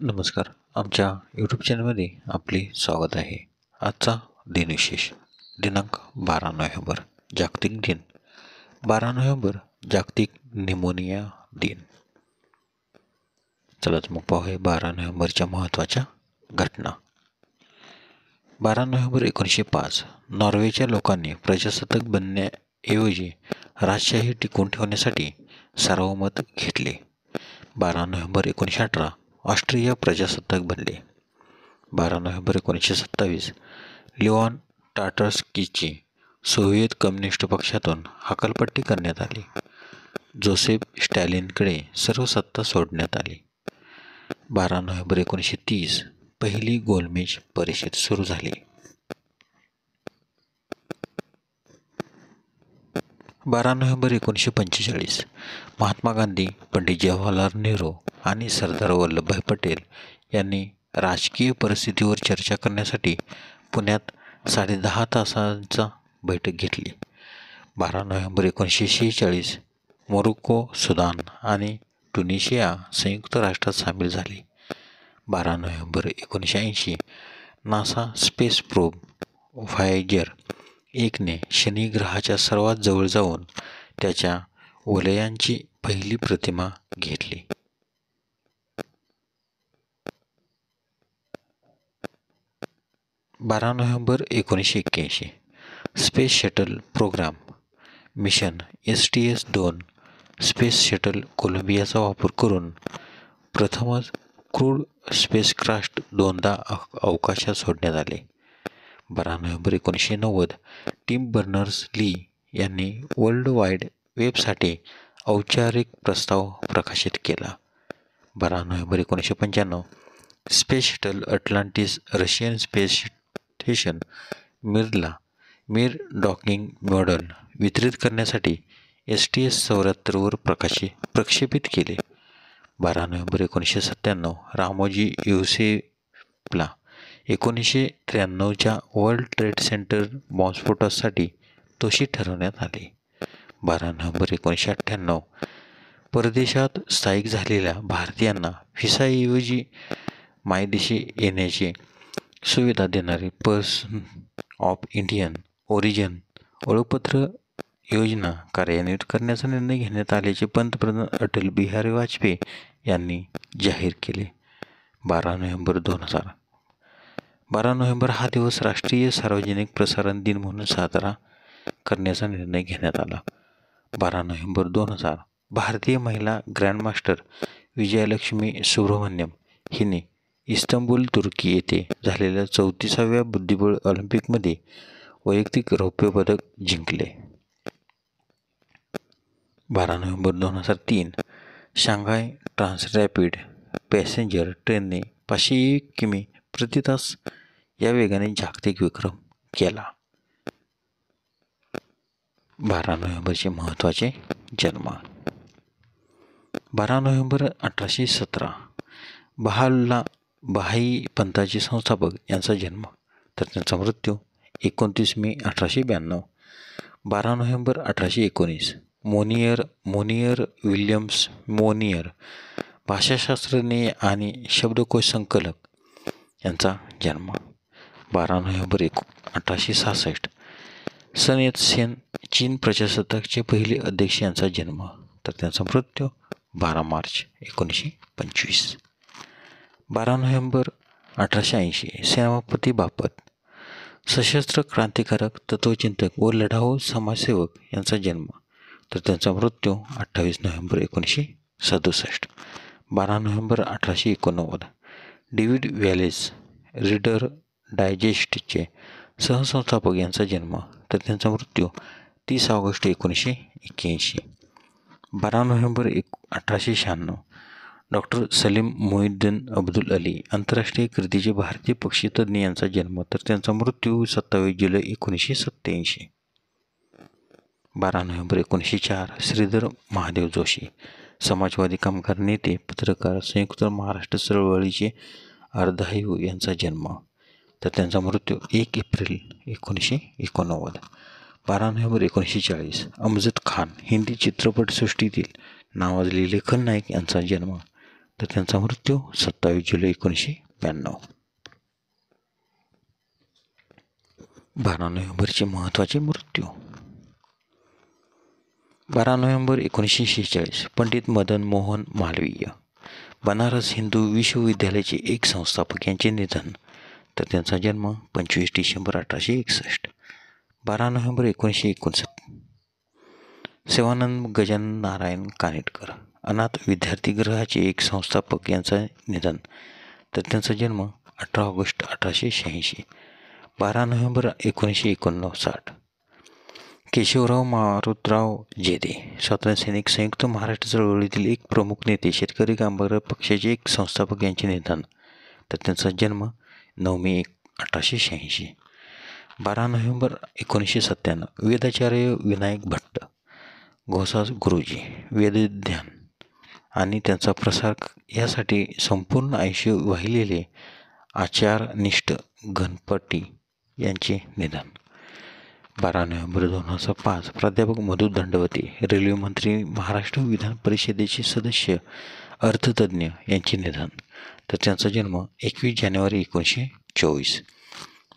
नमस्कार. आमच्या यूट्यूब चॅनलमध्ये आपले स्वागत आहे. आजचा दिनविशेष दिनांक 12 नोव्हेंबर, जागतिक दिन. 12 नोव्हेंबर जागतिक निमोनिया दिन. चलाच मग पाहूया 12 नोव्हेंबरच्या महत्त्वाच्या घटना. 12 नोव्हेंबर 1905 नॉर्वेच्या लोकांनी प्रजासत्ताक बनण्याऐवजी राजशाही टिकवून ठेवण्यासाठी सार्वमत घेतले. 12 नोव्हेंबर 1918 ऑस्ट्रिया प्रजासत्ताक बनले. 12 नोव्हेंबर 1927 लिओन टार्टस्कीची सोव्हिएत कम्युनिस्ट पक्षातून हकालपट्टी करण्यात आली. जोसेफ स्टॅलिनकडे सर्व सत्ता सोडण्यात आली. 12 नोव्हेंबर 1930 पहिली गोलमेज परिषद सुरू झाली. 12 नोव्हेंबर 1945 महात्मा गांधी, पंडित जवाहरलाल नेहरू आणि सरदार वल्लभभाई पटेल यांनी राजकीय परिस्थितीवर चर्चा करण्यासाठी पुण्यात 10.5 तासांचा बैठक घेतली. 12 नोव्हेंबर 1946 मोरोक्को, सुदान आणि ट्युनिशिया संयुक्त राष्ट्रात सामील झाले. 12 नोव्हेंबर 1980 नासा स्पेस प्रोब व्हायेजर 1ने शनी ग्रहाच्या सर्वात जवळ जाऊन त्याच्या वलयांची पहिली प्रतिमा घेतली. 12 नोव्हेंबर 1981 space shuttle program mission STS-2 space shuttle कोलंबियाचा वापर करून प्रथमच क्रूड स्पेसक्राफ्ट दोनदा अवकाशात सोडण्यात आले. 12 नोव्हेंबर 1990 टिम बर्नर्स-ली यांनी वर्ल्ड वाईड वेबसाठी औपचारिक प्रस्ताव प्रकाशित केला. 12 नोव्हेंबर 1995 space shuttle Atlantis Russian space station मिरला डॉकिंग मॉड्यूल वितरित करण्यासाठी STS-74 वर प्रक्षेपित केले. 12 नोव्हेंबर 1997 रामोजी युसेफला 1993च्या वर्ल्ड ट्रेड सेंटर बॉम्बस्फोटासाठी दोषी ठरवण्यात आले. 12 नोव्हेंबर 1998 परदेशात स्थायिक झालेल्या भारतीयांना व्हिसाऐवजी मायदेशी येण्याची सुविधा देणारी पर्सन ऑफ इंडियन ओरिजिन ओळखपत्र योजना कार्यान्वित करण्याचा निर्णय घेण्यात आल्याचे पंतप्रधान अटल बिहारी वाजपेयी यांनी जाहीर केले. 12 नोव्हेंबर 2000 12 नोव्हेंबर हा दिवस राष्ट्रीय सार्वजनिक प्रसारण दिन म्हणून साजरा करण्याचा निर्णय घेण्यात आला. 12 नोव्हेंबर 2000 भारतीय महिला ग्रँडमास्टर विजयालक्ष्मी सुब्रमण्यम हिने इस्तंबूल, तुर्की येथे झालेल्या 34व्या बुद्धिबळ ऑलिम्पिकमध्ये वैयक्तिक रौप्य पदक जिंकले. 12 नोव्हेंबर 2003 शांघाय ट्रान्सरॅपिड पॅसेंजर ट्रेनने 501 किमी प्रति तास या वेगाने जागतिक विक्रम केला. 12 नोव्हेंबरचे महत्त्वाचे जन्म. 12 नोव्हेंबर 1817 बहाउल्ला बहाई पंथाचे संस्थापक यांचा जन्म तर त्यांचा मृत्यू 29 मे 1892. 12 नोव्हेंबर 1819 मोनियर विल्यम्स मोनियर भाषाशास्त्रज्ञ आणि शब्दकोश संकलक यांचा जन्म. 12 नोव्हेंबर 1866 सन येत सेन चीन प्रजासत्ताकाचे पहिले अध्यक्ष यांचा जन्म तर त्यांचा मृत्यू 12 मार्च 1925. 12 नोव्हेंबर 1880 सेनापती बापट सशस्त्र क्रांतिकारक, तत्त्वचिंतक व लढाऊ समाजसेवक यांचा जन्म तर त्यांचा मृत्यू 28 November 1967. 12 November 1889 David Wallace reader डायजेस्टचे सहसंस्थापक यांचा जन्म तर त्यांचा मृत्यू 30 August 1981. 12 November 1896 doctor Salim Mohiuddin Abdul Ali आंतरराष्ट्रीय कीर्तीचे भारतीय पक्षीतज्ज्ञ यांचा जन्म तर त्यांचा मृत्यू 27 जुलै 1987. 12 नोव्हेंबर 1904 श्रीधर महादेव जोशी समाजवादी कामगार नेते, पत्रकार, संयुक्त महाराष्ट्र चळवळीचे अर्धायू यांचा जन्म तर त्यांचा मृत्यू 1 एप्रिल 1989. 12 नोव्हेंबर 1940 अमजद खान हिंदी चित्रपटसृष्टीतील नावाजलेले खलनायक यांचा जन्म तर त्यांचा मृत्यू 27 जुलै 1992. 12 नोव्हेंबरचे महत्त्वाचे मृत्यू. 12 नोव्हेंबर 1946 पंडित मदन मोहन मालवीय, बनारस हिंदू विश्वविद्यालयाचे एक संस्थापक यांचे निधन. तर त्यांचा जन्म 25 डिसेंबर 1861. 12 नोव्हेंबर 1959 सेवानंद गजानन नारायण कानिटकर, अनाथ विद्यार्थीगृहाचे एक संस्थापक यांचं निधन. तर त्यांचा जन्म 18 ऑगस्ट 1886. 12 नोव्हेंबर 1959 केशवराव मारुतराव जेदे, स्वातंत्र्यसैनिक, संयुक्त महाराष्ट्र चळवळीतील एक प्रमुख नेते, शेतकरी कामगार पक्षाचे एक संस्थापक यांचे निधन. तर त्यांचा जन्म 9 मे 1886. 12 नोव्हेंबर 1997 वेदाचार्य विनायक भट्ट, घोसास गुरुजी, वेदध्यान आणि त्यांचा प्रसार यासाठी संपूर्ण आयुष्य वाहिलेले आचारनिष्ठ गणपती यांचे निधन. 12 नोव्हेंबर 2005 प्राध्यापक मधु दंडवते, रेल्वे मंत्री, महाराष्ट्र विधान परिषदेचे सदस्य, अर्थतज्ज्ञ यांचे निधन. तर त्यांचा जन्म 21 जानेवारी 1924.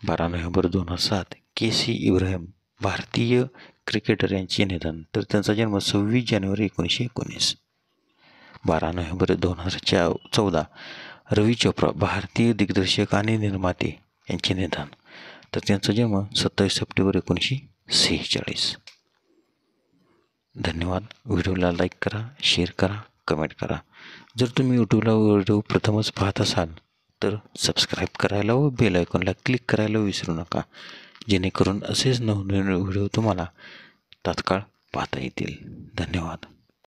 12 नोव्हेंबर 2007 के.सी. इब्राहिम, भारतीय क्रिकेटर यांचे निधन. तर त्यांचा जन्म 26 जानेवारी 1919. 12 नोव्हेंबर 2014 रवी चोप्रा, भारतीय दिग्दर्शक आणि निर्माते यांचे निधन. तर त्यांचा जन्म 27 सप्टेंबर 1946. धन्यवाद. व्हिडिओला लाईक करा, शेअर करा, कमेंट करा. जर तुम्ही यूट्यूबला व्हिडिओ प्रथमच पाहत असाल तर सबस्क्राईब करायला व बेल आयकॉनला क्लिक करायला विसरू नका, जेणेकरून असेच नवनवीन व्हिडिओ तुम्हाला तात्काळ पाहता येतील. धन्यवाद.